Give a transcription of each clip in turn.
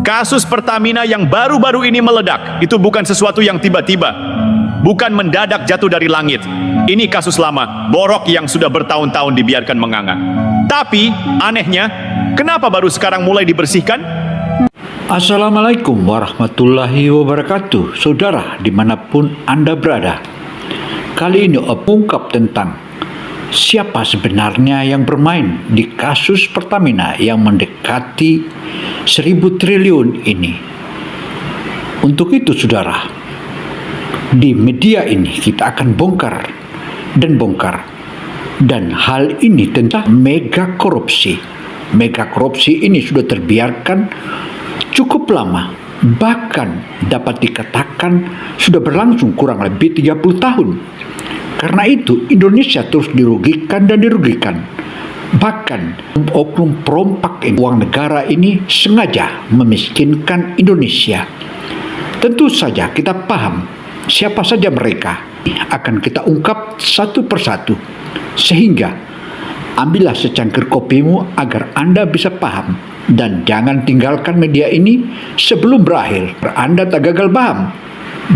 Kasus Pertamina yang baru-baru ini meledak, itu bukan sesuatu yang tiba-tiba. Bukan mendadak jatuh dari langit. Ini kasus lama, borok yang sudah bertahun-tahun dibiarkan menganga. Tapi, anehnya, kenapa baru sekarang mulai dibersihkan? Assalamualaikum warahmatullahi wabarakatuh. Saudara dimanapun Anda berada, kali ini mengungkap tentang siapa sebenarnya yang bermain di kasus Pertamina yang mendekati 1.000 triliun ini. Untuk itu saudara, di media ini kita akan bongkar. Dan hal ini tentang mega korupsi. Mega korupsi ini sudah terbiarkan cukup lama, bahkan dapat dikatakan sudah berlangsung kurang lebih 30 tahun. Karena itu Indonesia terus dirugikan. Bahkan oknum perompak uang negara ini sengaja memiskinkan Indonesia. Tentu saja kita paham siapa saja mereka. Akan kita ungkap satu persatu. Sehingga ambillah secangkir kopimu agar Anda bisa paham. Dan jangan tinggalkan media ini sebelum berakhir. Anda tak gagal paham.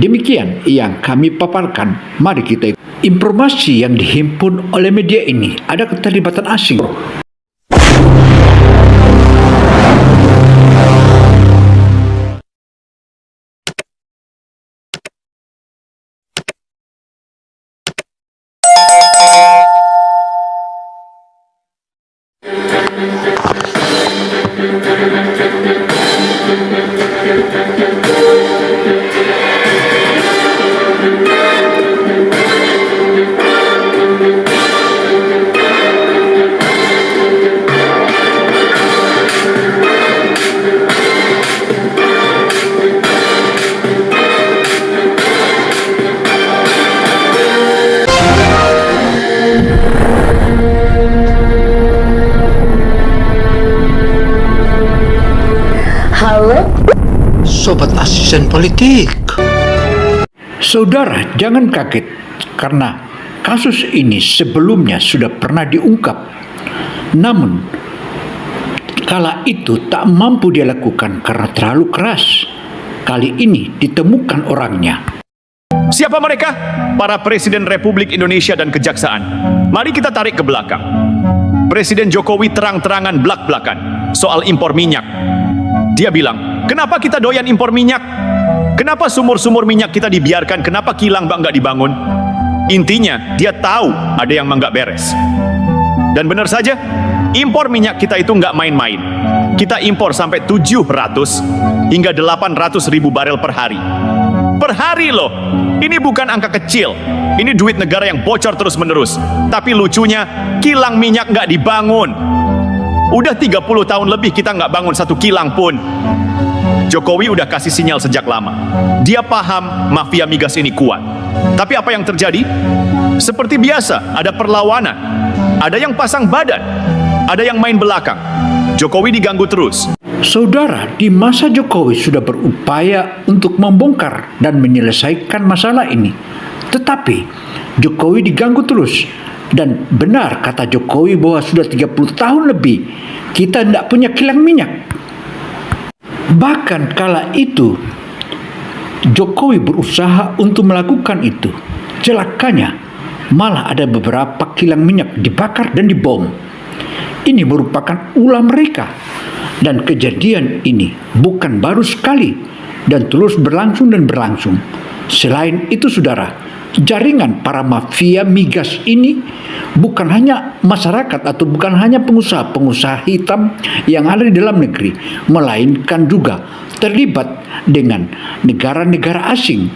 Demikian yang kami paparkan. Mari kita informasi yang dihimpun oleh media ini. Ada keterlibatan asing. Sobat asisten politik, saudara jangan kaget karena kasus ini sebelumnya sudah pernah diungkap. Namun kala itu tak mampu dia lakukan karena terlalu keras. Kali ini ditemukan orangnya. Siapa mereka? Para Presiden Republik Indonesia dan Kejaksaan. Mari kita tarik ke belakang. Presiden Jokowi terang-terangan blak-blakan soal impor minyak. Dia bilang, kenapa kita doyan impor minyak? Kenapa sumur-sumur minyak kita dibiarkan? Kenapa kilang nggak dibangun? Intinya, dia tahu ada yang nggak beres. Dan benar saja, impor minyak kita itu nggak main-main. Kita impor sampai 700 hingga 800 ribu barel per hari. Per hari loh! Ini bukan angka kecil. Ini duit negara yang bocor terus-menerus. Tapi lucunya, kilang minyak nggak dibangun. Udah 30 tahun lebih kita nggak bangun satu kilang pun. Jokowi udah kasih sinyal sejak lama. Dia paham mafia migas ini kuat. Tapi apa yang terjadi? Seperti biasa, ada perlawanan. Ada yang pasang badan. Ada yang main belakang. Jokowi diganggu terus. Saudara, di masa Jokowi sudah berupaya untuk membongkar dan menyelesaikan masalah ini. Tetapi Jokowi diganggu terus. Dan benar kata Jokowi bahwa sudah 30 tahun lebih kita tidak punya kilang minyak. Bahkan kala itu Jokowi berusaha untuk melakukan itu. Celakanya malah ada beberapa kilang minyak dibakar dan dibom. Ini merupakan ulah mereka. Dan kejadian ini bukan baru sekali dan terus berlangsung. Selain itu saudara, jaringan para mafia migas ini bukan hanya masyarakat atau bukan hanya pengusaha hitam yang ada di dalam negeri, melainkan juga terlibat dengan negara-negara asing.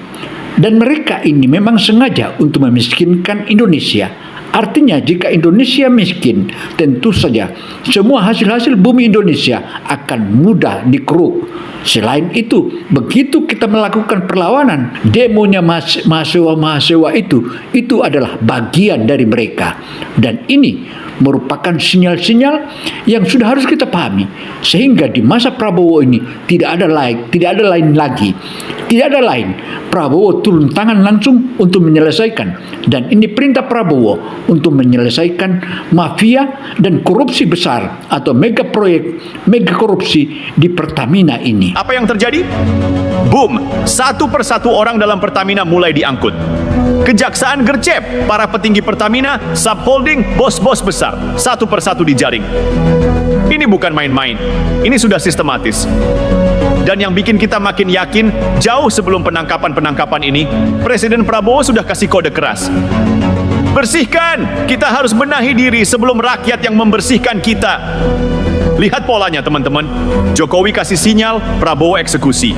Dan mereka ini memang sengaja untuk memiskinkan Indonesia. Artinya jika Indonesia miskin, tentu saja semua hasil-hasil bumi Indonesia akan mudah dikeruk. Selain itu, begitu kita melakukan perlawanan, demonya mahasiswa itu adalah bagian dari mereka. Dan ini merupakan sinyal-sinyal yang sudah harus kita pahami, sehingga di masa Prabowo ini tidak ada lain lagi. Tidak ada lain. Prabowo turun tangan langsung untuk menyelesaikan, dan ini perintah Prabowo untuk menyelesaikan mafia dan korupsi besar atau mega proyek, mega korupsi di Pertamina ini. Apa yang terjadi? Boom, satu persatu orang dalam Pertamina mulai diangkut. Kejaksaan gercep, para petinggi Pertamina, subholding, bos-bos besar, satu persatu dijaring. Ini bukan main-main, ini sudah sistematis. Dan yang bikin kita makin yakin, jauh sebelum penangkapan-penangkapan ini, Presiden Prabowo sudah kasih kode keras. Bersihkan, kita harus benahi diri sebelum rakyat yang membersihkan kita. Lihat polanya teman-teman, Jokowi kasih sinyal, Prabowo eksekusi.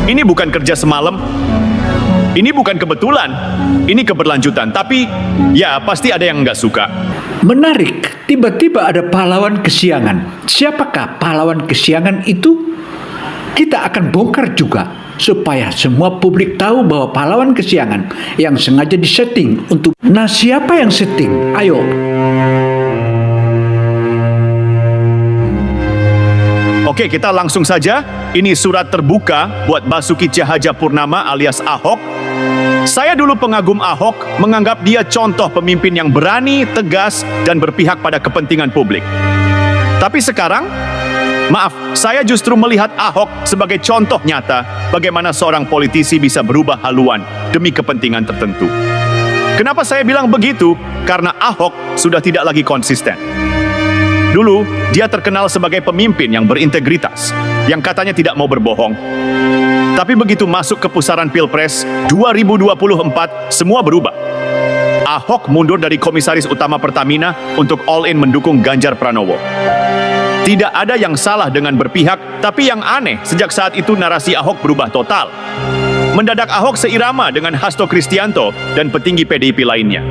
Ini bukan kerja semalam, ini bukan kebetulan, ini keberlanjutan. Tapi, ya pasti ada yang nggak suka. Menarik, tiba-tiba ada pahlawan kesiangan. Siapakah pahlawan kesiangan itu? Kita akan bongkar juga, supaya semua publik tahu bahwa pahlawan kesiangan yang sengaja disetting untuk... Nah, siapa yang setting? Ayo. Oke, kita langsung saja. Ini surat terbuka buat Basuki Tjahajapurnama alias Ahok. Saya dulu pengagum Ahok, menganggap dia contoh pemimpin yang berani, tegas, dan berpihak pada kepentingan publik. Tapi sekarang, maaf, saya justru melihat Ahok sebagai contoh nyata bagaimana seorang politisi bisa berubah haluan demi kepentingan tertentu. Kenapa saya bilang begitu? Karena Ahok sudah tidak lagi konsisten. Dulu, dia terkenal sebagai pemimpin yang berintegritas, yang katanya tidak mau berbohong. Tapi begitu masuk ke pusaran Pilpres 2024, semua berubah. Ahok mundur dari komisaris utama Pertamina untuk all-in mendukung Ganjar Pranowo. Tidak ada yang salah dengan berpihak, tapi yang aneh, sejak saat itu narasi Ahok berubah total. Mendadak Ahok seirama dengan Hasto Kristianto dan petinggi PDIP lainnya.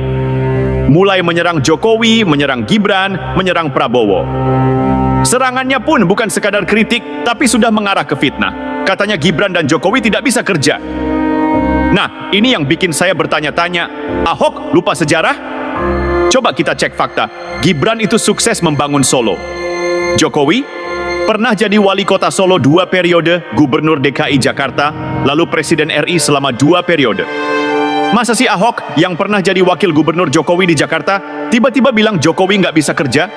Mulai menyerang Jokowi, menyerang Gibran, menyerang Prabowo. Serangannya pun bukan sekadar kritik, tapi sudah mengarah ke fitnah. Katanya Gibran dan Jokowi tidak bisa kerja. Nah, ini yang bikin saya bertanya-tanya, Ahok lupa sejarah? Coba kita cek fakta. Gibran itu sukses membangun Solo. Jokowi pernah jadi wali kota Solo 2 periode, gubernur DKI Jakarta, lalu presiden RI selama 2 periode. Masa si Ahok yang pernah jadi wakil gubernur Jokowi di Jakarta, tiba-tiba bilang Jokowi nggak bisa kerja?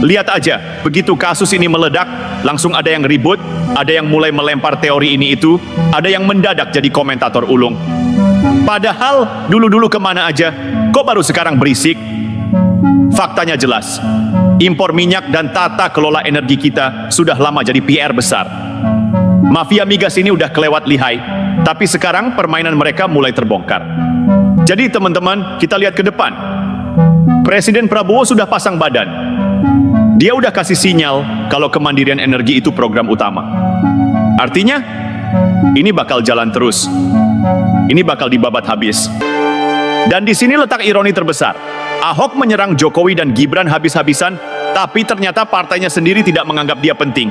Lihat aja, begitu kasus ini meledak, langsung ada yang ribut, ada yang mulai melempar teori ini itu, ada yang mendadak jadi komentator ulung. Padahal dulu-dulu kemana aja, kok baru sekarang berisik? Faktanya jelas, impor minyak dan tata kelola energi kita sudah lama jadi PR besar. Mafia migas ini udah kelewat lihai, tapi sekarang permainan mereka mulai terbongkar. Jadi teman-teman, kita lihat ke depan. Presiden Prabowo sudah pasang badan. Dia udah kasih sinyal kalau kemandirian energi itu program utama. Artinya, ini bakal jalan terus. Ini bakal dibabat habis. Dan di sini letak ironi terbesar. Ahok menyerang Jokowi dan Gibran habis-habisan, tapi ternyata partainya sendiri tidak menganggap dia penting.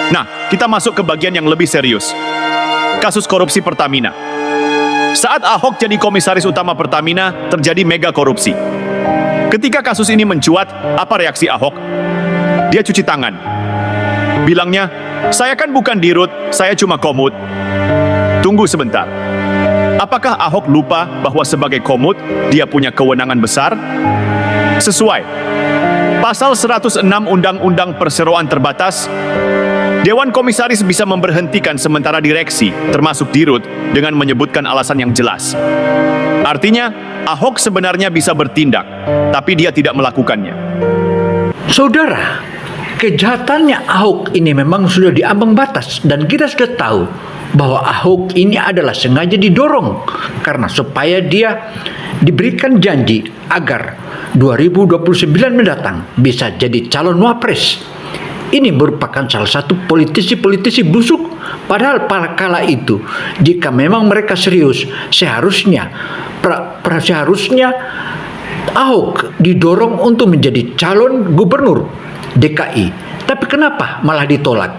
Nah, kita masuk ke bagian yang lebih serius. Kasus korupsi Pertamina. Saat Ahok jadi komisaris utama Pertamina, terjadi mega korupsi. Ketika kasus ini mencuat, apa reaksi Ahok? Dia cuci tangan. Bilangnya, saya kan bukan dirut, saya cuma komut. Tunggu sebentar. Apakah Ahok lupa bahwa sebagai komut, dia punya kewenangan besar? Sesuai Pasal 106 Undang-Undang Perseroan Terbatas, Dewan Komisaris bisa memberhentikan sementara direksi, termasuk dirut, dengan menyebutkan alasan yang jelas. Artinya, Ahok sebenarnya bisa bertindak, tapi dia tidak melakukannya. Saudara, kejahatannya Ahok ini memang sudah di ambang batas, dan kita sudah tahu bahwa Ahok ini adalah sengaja didorong karena supaya dia diberikan janji agar 2029 mendatang bisa jadi calon wapres. Ini merupakan salah satu politisi-politisi busuk. Padahal pada kala itu, jika memang mereka serius, seharusnya Ahok didorong untuk menjadi calon gubernur DKI. Tapi kenapa malah ditolak?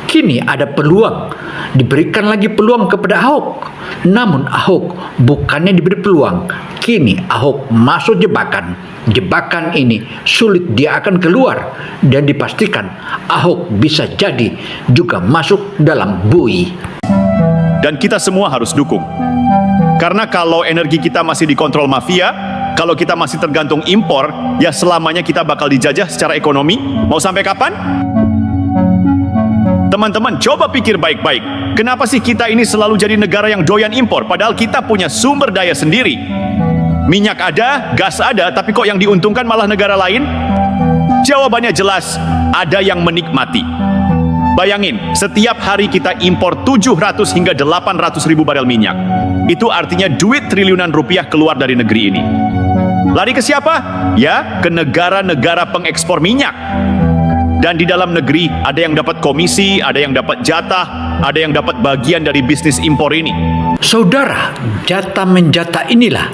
Kini ada peluang, diberikan lagi peluang kepada Ahok. Namun Ahok bukannya diberi peluang, kini Ahok masuk jebakan. jebakan ini sulit dia akan keluar dan dipastikan Ahok bisa jadi juga masuk dalam bui. Dan kita semua harus dukung. Karena kalau energi kita masih dikontrol mafia, kalau kita masih tergantung impor, ya selamanya kita bakal dijajah secara ekonomi. Mau sampai kapan? Teman-teman, coba pikir baik-baik. Kenapa sih kita ini selalu jadi negara yang doyan impor, padahal kita punya sumber daya sendiri? Minyak ada, gas ada, tapi kok yang diuntungkan malah negara lain? Jawabannya jelas, ada yang menikmati. Bayangin, setiap hari kita impor 700 hingga 800 ribu barel minyak. Itu artinya duit triliunan rupiah keluar dari negeri ini. Lari ke siapa? Ya, ke negara-negara pengekspor minyak. Dan di dalam negeri ada yang dapat komisi, ada yang dapat jatah, ada yang dapat bagian dari bisnis impor ini. Saudara, jatah-menjatah inilah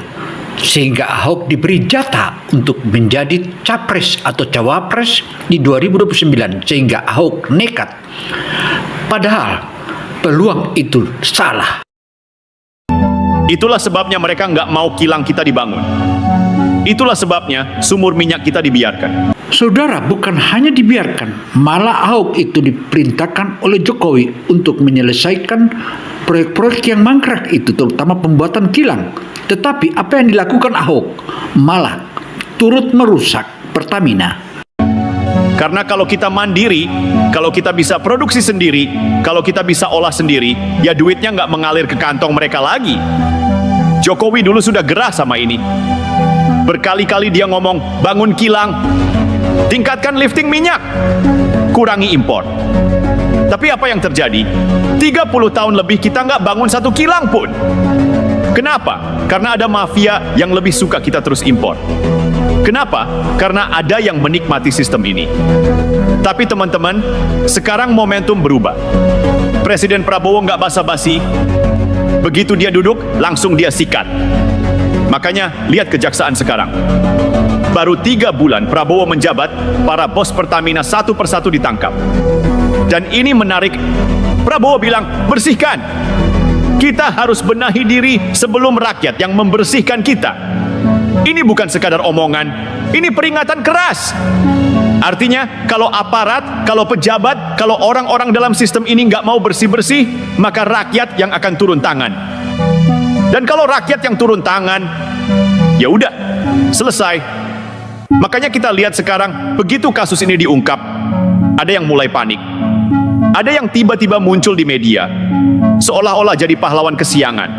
sehingga Ahok diberi jatah untuk menjadi capres atau cawapres di 2029, sehingga Ahok nekat. Padahal peluang itu salah. Itulah sebabnya mereka nggak mau kilang kita dibangun. Itulah sebabnya sumur minyak kita dibiarkan. Saudara, bukan hanya dibiarkan, malah Ahok itu diperintahkan oleh Jokowi untuk menyelesaikan proyek-proyek yang mangkrak itu, terutama pembuatan kilang. Tetapi apa yang dilakukan Ahok malah turut merusak Pertamina. Karena kalau kita mandiri, kalau kita bisa produksi sendiri, kalau kita bisa olah sendiri, ya duitnya nggak mengalir ke kantong mereka lagi. Jokowi dulu sudah gerah sama ini. Berkali-kali dia ngomong, bangun kilang, tingkatkan lifting minyak, kurangi impor. Tapi apa yang terjadi? 30 tahun lebih kita nggak bangun satu kilang pun. Kenapa? Karena ada mafia yang lebih suka kita terus impor. Kenapa? Karena ada yang menikmati sistem ini. Tapi teman-teman, sekarang momentum berubah. Presiden Prabowo nggak basa-basi. Begitu dia duduk, langsung dia sikat. Makanya, lihat kejaksaan sekarang. Baru 3 bulan Prabowo menjabat, para bos Pertamina satu persatu ditangkap. Dan ini menarik, Prabowo bilang, bersihkan. Kita harus benahi diri sebelum rakyat yang membersihkan kita. Ini bukan sekadar omongan, ini peringatan keras. Artinya, kalau aparat, kalau pejabat, kalau orang-orang dalam sistem ini nggak mau bersih-bersih, maka rakyat yang akan turun tangan. Dan kalau rakyat yang turun tangan, ya udah, selesai. Makanya kita lihat sekarang, begitu kasus ini diungkap, ada yang mulai panik. Ada yang tiba-tiba muncul di media, seolah-olah jadi pahlawan kesiangan.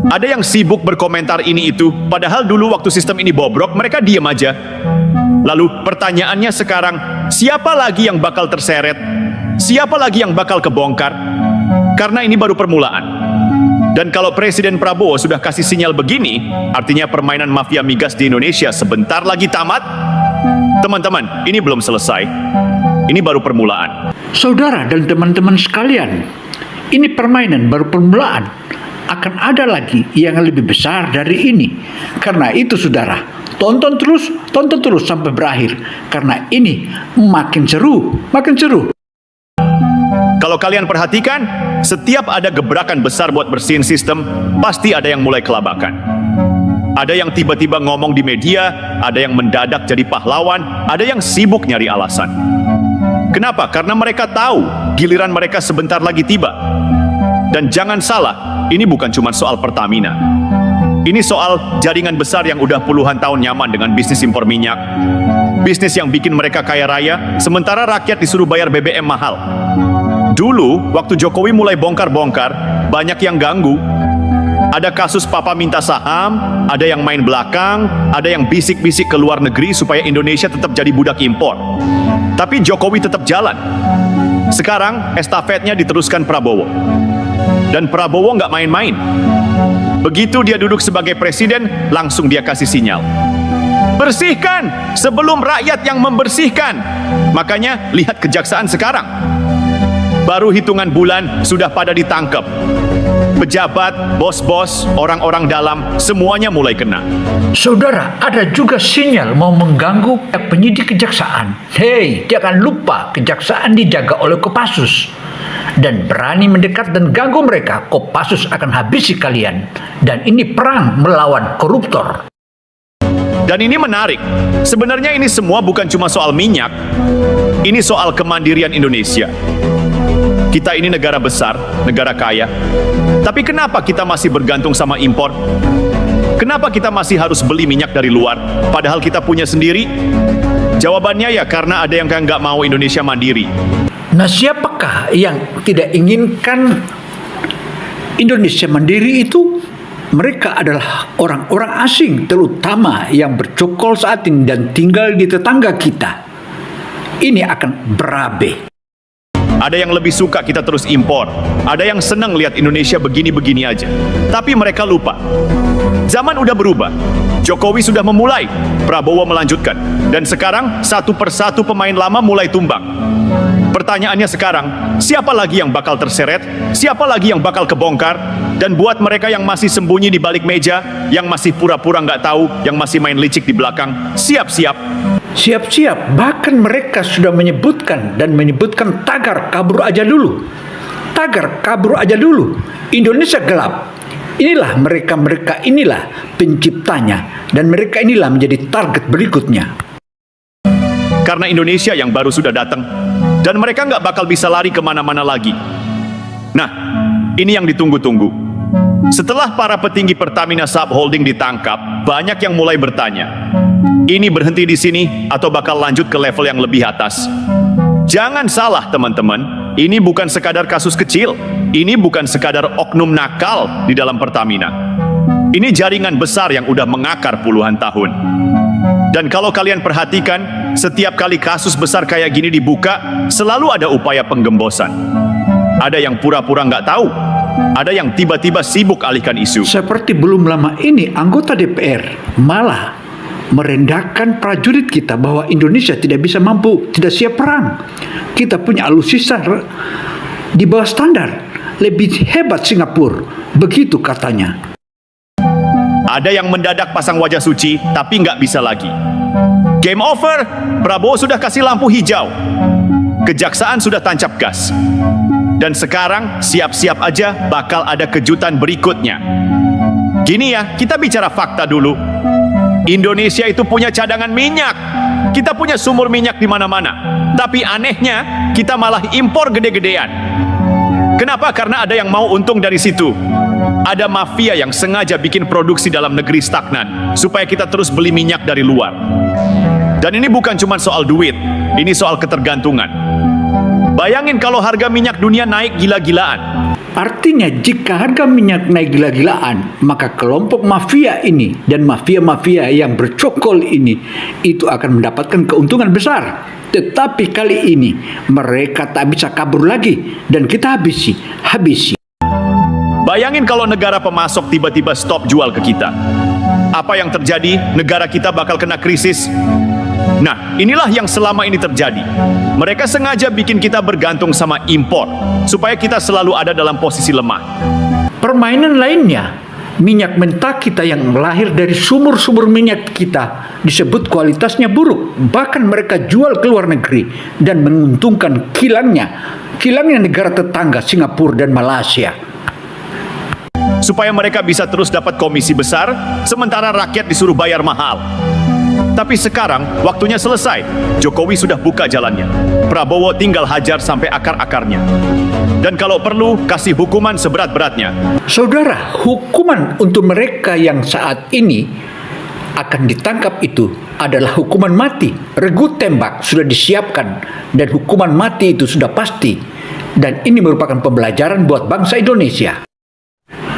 Ada yang sibuk berkomentar ini itu, padahal dulu waktu sistem ini bobrok, mereka diam aja. Lalu pertanyaannya sekarang, siapa lagi yang bakal terseret? Siapa lagi yang bakal kebongkar? Karena ini baru permulaan. Dan kalau Presiden Prabowo sudah kasih sinyal begini, artinya permainan mafia migas di Indonesia sebentar lagi tamat. Teman-teman, ini belum selesai. Ini baru permulaan. Saudara dan teman-teman sekalian, ini permainan baru permulaan. Akan ada lagi yang lebih besar dari ini. Karena itu saudara, tonton terus sampai berakhir. Karena ini makin seru, makin seru. Kalau kalian perhatikan, setiap ada gebrakan besar buat bersihin sistem, pasti ada yang mulai kelabakan. Ada yang tiba-tiba ngomong di media, ada yang mendadak jadi pahlawan, ada yang sibuk nyari alasan. Kenapa? Karena mereka tahu giliran mereka sebentar lagi tiba. Dan jangan salah, ini bukan cuma soal Pertamina. Ini soal jaringan besar yang udah puluhan tahun nyaman dengan bisnis impor minyak. Bisnis yang bikin mereka kaya raya, sementara rakyat disuruh bayar BBM mahal. Dulu, waktu Jokowi mulai bongkar-bongkar, banyak yang ganggu. Ada kasus papa minta saham, ada yang main belakang, ada yang bisik-bisik ke luar negeri supaya Indonesia tetap jadi budak impor. Tapi Jokowi tetap jalan. Sekarang, estafetnya diteruskan Prabowo. Dan Prabowo nggak main-main. Begitu dia duduk sebagai presiden, langsung dia kasih sinyal. Bersihkan sebelum rakyat yang membersihkan. Makanya, lihat kejaksaan sekarang. Baru hitungan bulan sudah pada ditangkap. Pejabat, bos-bos, orang-orang dalam, semuanya mulai kena. Saudara, ada juga sinyal mau mengganggu penyidik kejaksaan. Hei, jangan lupa kejaksaan dijaga oleh Kopassus. Dan berani mendekat dan ganggu mereka, Kopassus akan habisi kalian. Dan ini perang melawan koruptor. Dan ini menarik. Sebenarnya ini semua bukan cuma soal minyak. Ini soal kemandirian Indonesia. Kita ini negara besar, negara kaya. Tapi kenapa kita masih bergantung sama impor? Kenapa kita masih harus beli minyak dari luar, padahal kita punya sendiri? Jawabannya ya karena ada yang nggak mau Indonesia mandiri. Nah, siapakah yang tidak inginkan Indonesia mandiri itu? Mereka adalah orang-orang asing, terutama yang bercokol saat ini dan tinggal di tetangga kita. Ini akan berabe. Ada yang lebih suka kita terus impor. Ada yang senang lihat Indonesia begini-begini aja. Tapi mereka lupa. Zaman udah berubah. Jokowi sudah memulai, Prabowo melanjutkan. Dan sekarang satu persatu pemain lama mulai tumbang. Pertanyaannya sekarang, siapa lagi yang bakal terseret? Siapa lagi yang bakal kebongkar? Dan buat mereka yang masih sembunyi di balik meja, yang masih pura-pura nggak tahu, yang masih main licik di belakang, siap-siap. Siap-siap, bahkan mereka sudah menyebutkan tagar kabur aja dulu. Tagar kabur aja dulu. Indonesia gelap. Inilah mereka inilah penciptanya, dan mereka inilah menjadi target berikutnya. Karena Indonesia yang baru sudah datang, dan mereka nggak bakal bisa lari kemana-mana lagi. Nah, ini yang ditunggu-tunggu. Setelah para petinggi Pertamina Subholding ditangkap, banyak yang mulai bertanya, ini berhenti di sini atau bakal lanjut ke level yang lebih atas? Jangan salah teman-teman, ini bukan sekadar kasus kecil, ini bukan sekadar oknum nakal di dalam Pertamina. Ini jaringan besar yang udah mengakar puluhan tahun. Dan kalau kalian perhatikan, setiap kali kasus besar kayak gini dibuka, selalu ada upaya penggembosan. Ada yang pura-pura nggak tahu, ada yang tiba-tiba sibuk alihkan isu. Seperti belum lama ini anggota DPR malah merendahkan prajurit kita bahwa Indonesia tidak bisa mampu, tidak siap perang. Kita punya alutsista di bawah standar, lebih hebat Singapura, begitu katanya. Ada yang mendadak pasang wajah suci, tapi nggak bisa lagi. Game over, Prabowo sudah kasih lampu hijau. Kejaksaan sudah tancap gas. Dan sekarang siap-siap aja bakal ada kejutan berikutnya. Gini ya, kita bicara fakta dulu. Indonesia itu punya cadangan minyak. Kita punya sumur minyak di mana-mana. Tapi anehnya, kita malah impor gede-gedean. Kenapa? Karena ada yang mau untung dari situ. Ada mafia yang sengaja bikin produksi dalam negeri stagnan, supaya kita terus beli minyak dari luar. Dan ini bukan cuma soal duit, ini soal ketergantungan. Bayangin kalau harga minyak dunia naik gila-gilaan. Artinya jika harga minyak naik gila-gilaan, maka kelompok mafia ini dan mafia-mafia yang bercokol ini itu akan mendapatkan keuntungan besar. Tetapi kali ini mereka tak bisa kabur lagi dan kita habisi. Bayangin kalau negara pemasok tiba-tiba stop jual ke kita. Apa yang terjadi? Negara kita bakal kena krisis. Nah, inilah yang selama ini terjadi. Mereka sengaja bikin kita bergantung sama impor, supaya kita selalu ada dalam posisi lemah. Permainan lainnya, minyak mentah kita yang lahir dari sumur-sumur minyak kita disebut kualitasnya buruk. Bahkan mereka jual ke luar negeri dan menguntungkan kilangnya negara tetangga Singapura dan Malaysia. Supaya mereka bisa terus dapat komisi besar, sementara rakyat disuruh bayar mahal. Tapi sekarang waktunya selesai. Jokowi sudah buka jalannya. Prabowo tinggal hajar sampai akar-akarnya. Dan kalau perlu, kasih hukuman seberat-beratnya. Saudara, hukuman untuk mereka yang saat ini akan ditangkap itu adalah hukuman mati. Regu tembak sudah disiapkan dan hukuman mati itu sudah pasti. Dan ini merupakan pembelajaran buat bangsa Indonesia.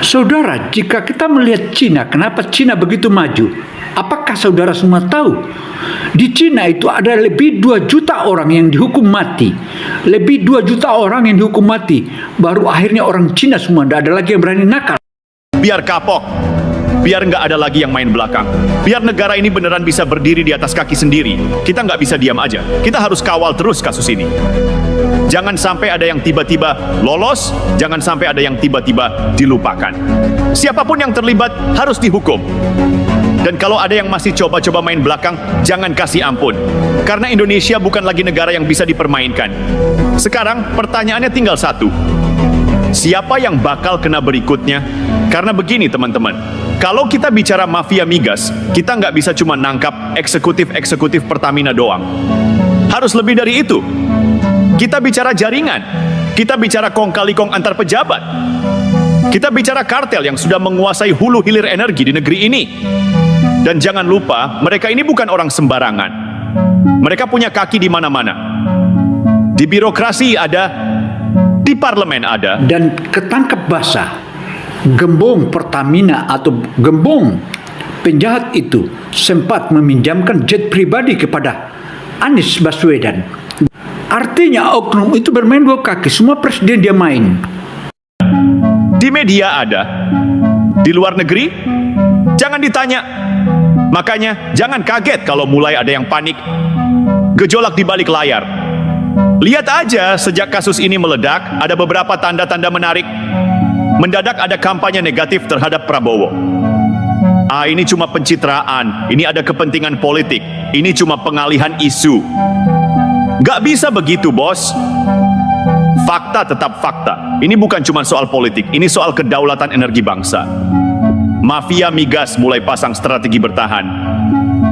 Saudara, jika kita melihat Cina, kenapa Cina begitu maju? Apakah saudara semua tahu? Di Cina itu ada lebih 2 juta orang yang dihukum mati. Lebih 2 juta orang yang dihukum mati. Baru akhirnya orang Cina semua tidak ada lagi yang berani nakal. Biar kapok. Biar nggak ada lagi yang main belakang. Biar negara ini beneran bisa berdiri di atas kaki sendiri. Kita nggak bisa diam aja. Kita harus kawal terus kasus ini. Jangan sampai ada yang tiba-tiba lolos, jangan sampai ada yang tiba-tiba dilupakan. Siapapun yang terlibat harus dihukum. Dan kalau ada yang masih coba-coba main belakang, jangan kasih ampun. Karena Indonesia bukan lagi negara yang bisa dipermainkan. Sekarang pertanyaannya tinggal satu. Siapa yang bakal kena berikutnya? Karena begini teman-teman, kalau kita bicara mafia migas, kita nggak bisa cuma nangkap eksekutif Pertamina doang. Harus lebih dari itu. Kita bicara jaringan, kita bicara kong kali kong antar pejabat, kita bicara kartel yang sudah menguasai hulu hilir energi di negeri ini. Dan jangan lupa, mereka ini bukan orang sembarangan. Mereka punya kaki di mana-mana. Di birokrasi ada, di parlemen ada. Dan ketangkep basah, gembong Pertamina atau gembong penjahat itu sempat meminjamkan jet pribadi kepada Anies Baswedan. Artinya oknum itu bermain dua kaki, semua presiden dia main. Di media ada, di luar negeri, jangan ditanya. Makanya jangan kaget kalau mulai ada yang panik, gejolak di balik layar. Lihat aja sejak kasus ini meledak, ada beberapa tanda-tanda menarik. Mendadak ada kampanye negatif terhadap Prabowo. Ini cuma pencitraan, ini ada kepentingan politik, ini cuma pengalihan isu. Gak bisa begitu, bos. Fakta tetap fakta. Ini bukan cuma soal politik, ini soal kedaulatan energi bangsa. Mafia migas mulai pasang strategi bertahan.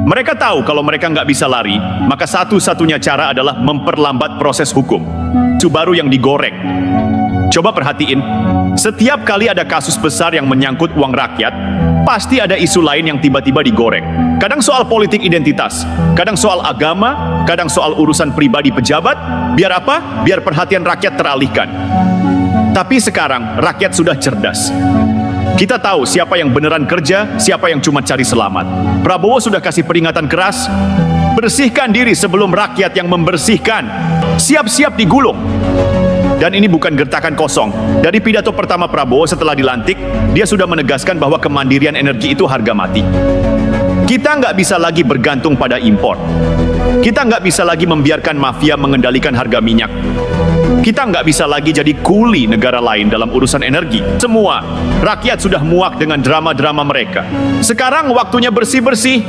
Mereka tahu kalau mereka nggak bisa lari, maka satu-satunya cara adalah memperlambat proses hukum. Isu baru yang digoreng. Coba perhatiin, setiap kali ada kasus besar yang menyangkut uang rakyat, pasti ada isu lain yang tiba-tiba digoreng. Kadang soal politik identitas, kadang soal agama, kadang soal urusan pribadi pejabat. Biar apa? Biar perhatian rakyat teralihkan. Tapi sekarang rakyat sudah cerdas. Kita tahu siapa yang beneran kerja, siapa yang cuma cari selamat. Prabowo sudah kasih peringatan keras, bersihkan diri sebelum rakyat yang membersihkan. Siap-siap digulung. Dan ini bukan gertakan kosong. Dari pidato pertama Prabowo setelah dilantik, dia sudah menegaskan bahwa kemandirian energi itu harga mati. Kita nggak bisa lagi bergantung pada impor. Kita nggak bisa lagi membiarkan mafia mengendalikan harga minyak. Kita nggak bisa lagi jadi kuli negara lain dalam urusan energi. Semua rakyat sudah muak dengan drama-drama mereka. Sekarang waktunya bersih-bersih.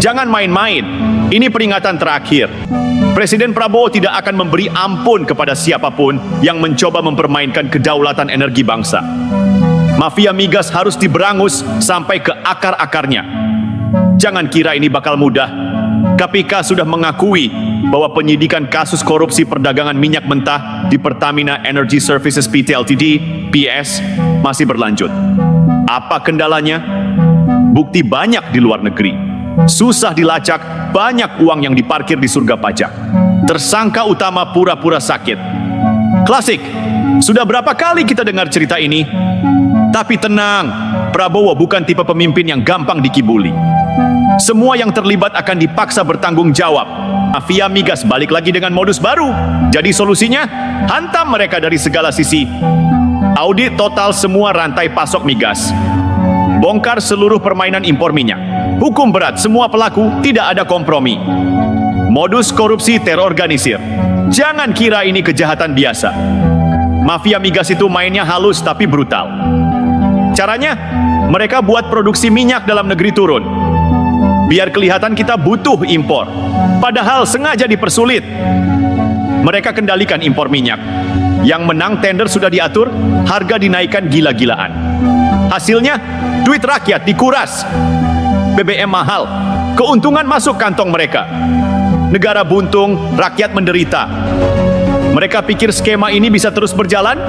Jangan main-main. Ini peringatan terakhir. Presiden Prabowo tidak akan memberi ampun kepada siapapun yang mencoba mempermainkan kedaulatan energi bangsa. Mafia migas harus diberangus sampai ke akar-akarnya. Jangan kira ini bakal mudah. KPK sudah mengakui bahwa penyidikan kasus korupsi perdagangan minyak mentah di Pertamina Energy Services PT Ltd (PS) masih berlanjut. Apa kendalanya? Bukti banyak di luar negeri. Susah dilacak, banyak uang yang diparkir di surga pajak. Tersangka utama pura-pura sakit. Klasik. Sudah berapa kali kita dengar cerita ini? Tapi tenang, Prabowo bukan tipe pemimpin yang gampang dikibuli. Semua yang terlibat akan dipaksa bertanggung jawab. Mafia migas balik lagi dengan modus baru. Jadi solusinya, hantam mereka dari segala sisi. Audit total semua rantai pasok migas. Bongkar seluruh permainan impor minyak. Hukum berat semua pelaku, tidak ada kompromi. Modus korupsi terorganisir. Jangan kira ini kejahatan biasa. Mafia migas itu mainnya halus tapi brutal. Caranya, mereka buat produksi minyak dalam negeri turun. Biar kelihatan kita butuh impor. Padahal sengaja dipersulit. Mereka kendalikan impor minyak. Yang menang tender sudah diatur, harga dinaikkan gila-gilaan. Hasilnya, duit rakyat dikuras. BBM mahal, keuntungan masuk kantong mereka. Negara buntung, rakyat menderita. Mereka pikir skema ini bisa terus berjalan?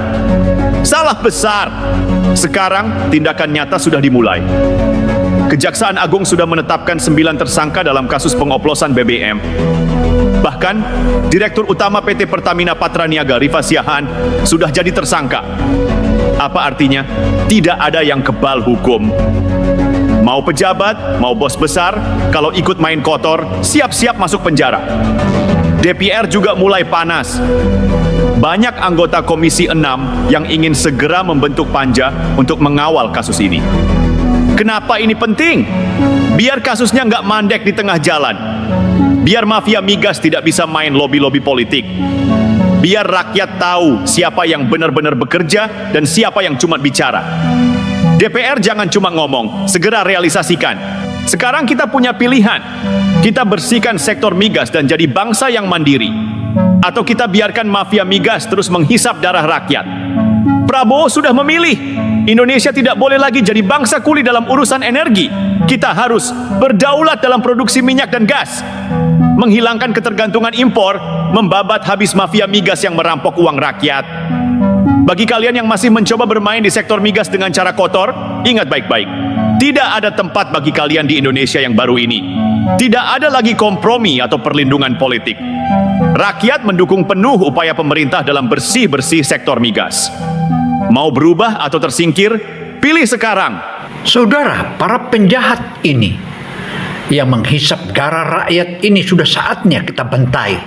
Salah besar. Sekarang, tindakan nyata sudah dimulai. Kejaksaan Agung sudah menetapkan 9 tersangka dalam kasus pengoplosan BBM. Bahkan, Direktur Utama PT Pertamina Patraniaga Rifa Siahaan sudah jadi tersangka. Apa artinya? Tidak ada yang kebal hukum. Mau pejabat, mau bos besar, kalau ikut main kotor, siap-siap masuk penjara. DPR juga mulai panas. Banyak anggota Komisi 6 yang ingin segera membentuk panja untuk mengawal kasus ini. Kenapa ini penting? Biar kasusnya nggak mandek di tengah jalan. Biar mafia migas tidak bisa main lobi-lobi politik. Biar rakyat tahu siapa yang benar-benar bekerja dan siapa yang cuma bicara. DPR jangan cuma ngomong, segera realisasikan. Sekarang kita punya pilihan. Kita bersihkan sektor migas dan jadi bangsa yang mandiri. Atau kita biarkan mafia migas terus menghisap darah rakyat. Prabowo sudah memilih. Indonesia tidak boleh lagi jadi bangsa kuli dalam urusan energi. Kita harus berdaulat dalam produksi minyak dan gas. Menghilangkan ketergantungan impor, membabat habis mafia migas yang merampok uang rakyat. Bagi kalian yang masih mencoba bermain di sektor migas dengan cara kotor, ingat baik-baik. Tidak ada tempat bagi kalian di Indonesia yang baru ini. Tidak ada lagi kompromi atau perlindungan politik. Rakyat mendukung penuh upaya pemerintah dalam bersih-bersih sektor migas. Mau berubah atau tersingkir? Pilih sekarang. Saudara, para penjahat ini yang menghisap darah rakyat ini sudah saatnya kita bantai.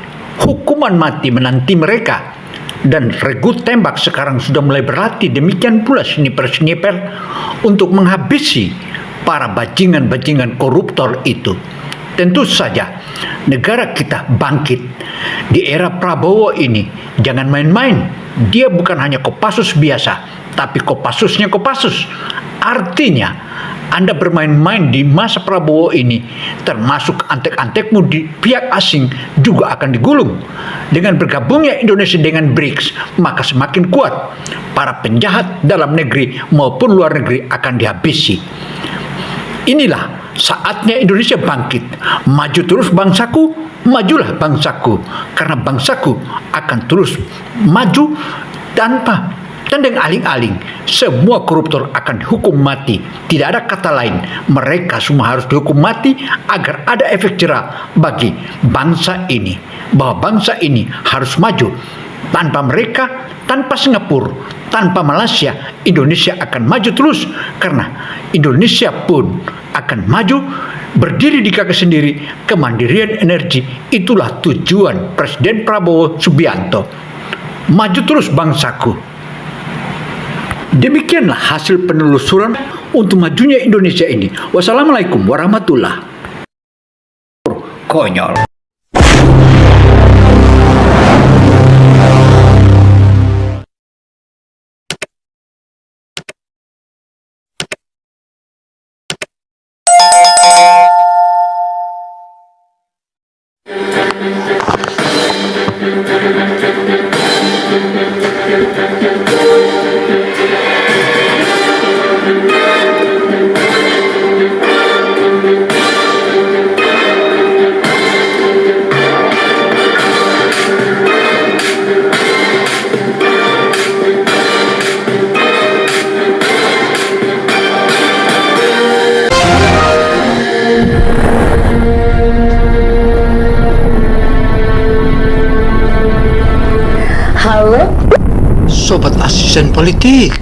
Hukuman mati menanti mereka. Dan regu tembak sekarang sudah mulai berlatih, demikian pula sniper-sniper untuk menghabisi para bajingan-bajingan koruptor itu. Tentu saja negara kita bangkit di era Prabowo ini. Jangan main-main. Dia bukan hanya Kopassus biasa, tapi Kopassusnya Kopassus. Artinya Anda bermain-main di masa Prabowo ini, termasuk antek-antekmu di pihak asing juga akan digulung. Dengan bergabungnya Indonesia dengan BRICS, maka semakin kuat para penjahat dalam negeri maupun luar negeri akan dihabisi. Inilah saatnya Indonesia bangkit. Maju terus bangsaku, majulah bangsaku. Karena bangsaku akan terus maju tanpa tendang aling-aling. Semua koruptor akan dihukum mati. Tidak ada kata lain. Mereka semua harus dihukum mati agar ada efek jerah bagi bangsa ini. Bahwa bangsa ini harus maju. Tanpa mereka, tanpa Singapura, tanpa Malaysia, Indonesia akan maju terus. Karena Indonesia pun akan maju berdiri di kaki sendiri. Kemandirian energi, itulah tujuan Presiden Prabowo Subianto. Maju terus bangsaku. Demikianlah hasil penelusuran untuk majunya Indonesia ini. Wassalamualaikum warahmatullahi wabarakatuh. Konyol. Halo, Sobat asisten politik,